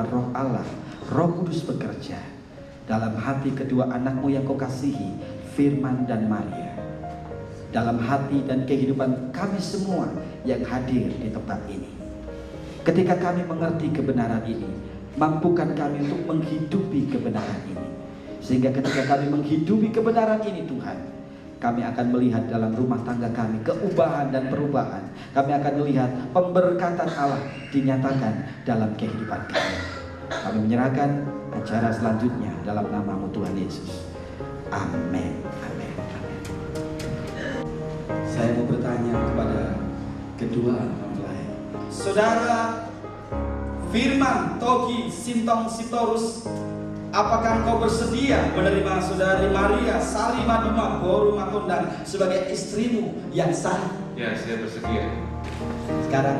biarlah roh Allah, Roh Kudus bekerja dalam hati kedua anakmu yang kau kasihi, Firman dan Maria, dalam hati dan kehidupan kami semua yang hadir di tempat ini. Ketika kami mengerti kebenaran ini, mampukan kami untuk menghidupi kebenaran ini, sehingga ketika kami menghidupi kebenaran ini Tuhan, kami akan melihat dalam rumah tangga kami keubahan dan perubahan. Kami akan melihat pemberkatan Allah dinyatakan dalam kehidupan kami. Kami menyerahkan acara selanjutnya dalam nama-Mu Tuhan Yesus. Amin. Amin. Amin. Saya mau bertanya kepada kedua mempelai. Saudara Firman Togi Sintong Sitorus, apakah engkau bersedia menerima saudari Maria Sari Maduma Boru Matondang sebagai istrimu yang sah? Ya, saya bersedia. Sekarang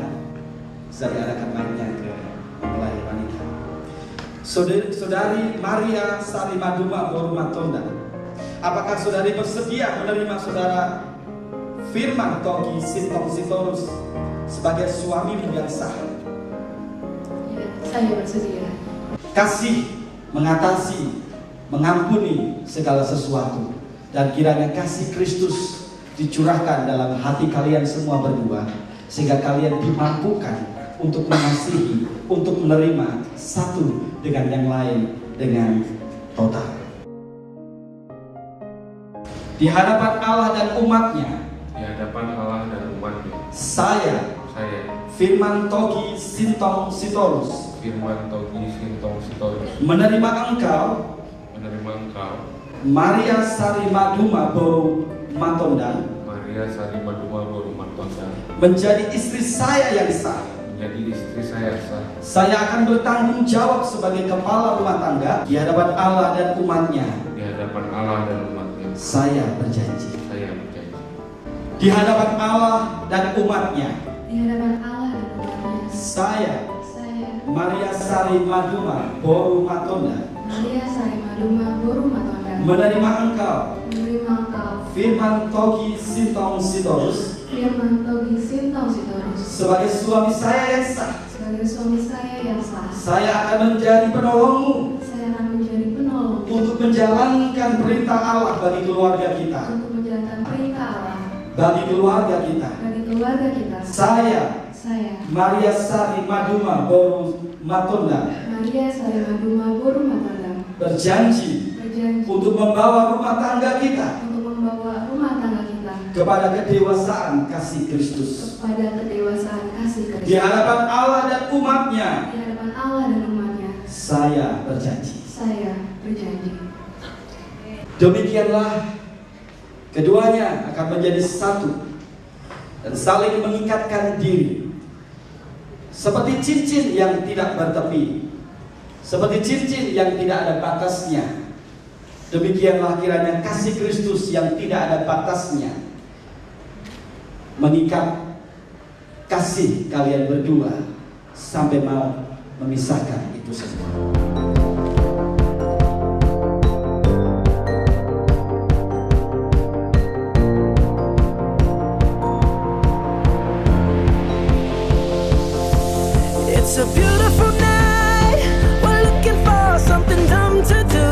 saya diarahkan mainnya ke mempelai wanita. Saudari Maria Sari Maduma Boru Matondang, apakah saudari bersedia menerima saudara Firman Togi Sintong Sitorus sebagai suamimu yang sah? Ya, saya bersedia. Kasih mengatasi, mengampuni segala sesuatu, dan kiranya kasih Kristus dicurahkan dalam hati kalian semua berdua, sehingga kalian dimampukan untuk mengasihi, untuk menerima satu dengan yang lain dengan total. Di hadapan Allah dan umatnya, Di hadapan Allah dan umatnya, saya Firman Togi Sintong Sitorus Firman Togi Sintong Sitorus, menerima engkau Maria Sari Maduma Boru Matondang Maria Sari Maduma Boru Matondang menjadi istri saya yang sah. menjadi istri saya sah. Saya akan bertanggung jawab sebagai kepala rumah tangga di hadapan Allah dan umatnya. Di hadapan Allah dan umatnya, Saya berjanji. saya berjanji. Di hadapan Allah dan umatnya, Di hadapan Allah dan umatnya, saya saya Maria Sari Maduma Boru Matondang Maria Sari Maduma Boru Matondang menerima engkau menerima engkau Firman Togi Sintong Sitorus Firman Togi Sintong Sitorus sebagai suami saya yang sah. sebagai suami saya yang sah. Saya akan menjadi penolongmu Saya akan menjadi penolong untuk menjalankan perintah Allah bagi keluarga kita, untuk menjalankan perintah Allah bagi keluarga kita. bagi keluarga kita. Saya Saya Maria Sari Maduma Boru Matondang Maria Sari Maduma Boru Matondang berjanji berjanji untuk membawa rumah tangga kita untuk membawa rumah tangga kita kepada kedewasaan kasih Kristus kepada kedewasaan kasih di Kristus. hadapan Allah dan umatnya. Di hadapan Allah dan umatnya, Saya berjanji. saya berjanji. Demikianlah keduanya akan menjadi satu dan saling mengikatkan diri seperti cincin yang tidak bertepi, seperti cincin yang tidak ada batasnya. Demikianlah kiranya kasih Kristus yang tidak ada batasnya mengikat kasih kalian berdua sampai mau memisahkan itu semua. It's a beautiful night. We're looking for something dumb to do.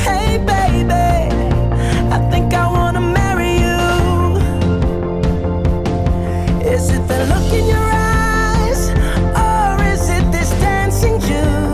Hey baby, I think I wanna marry you. Is it the look in your eyes, or is it this dancing June?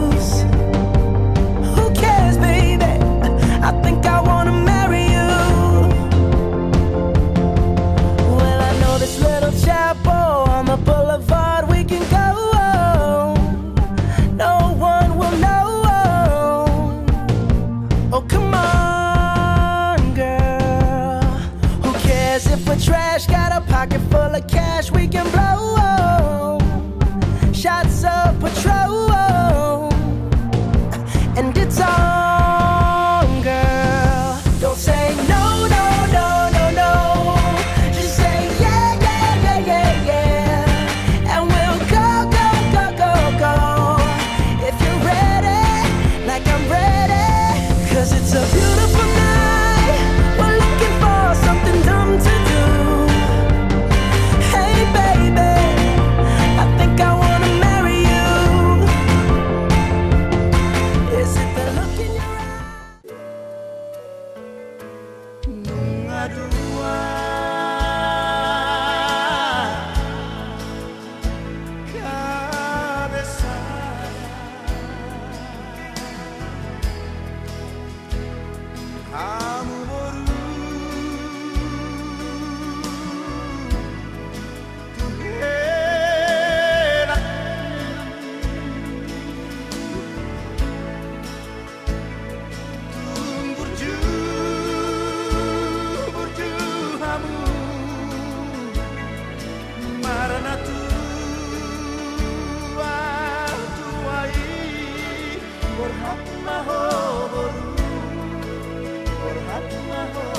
my home.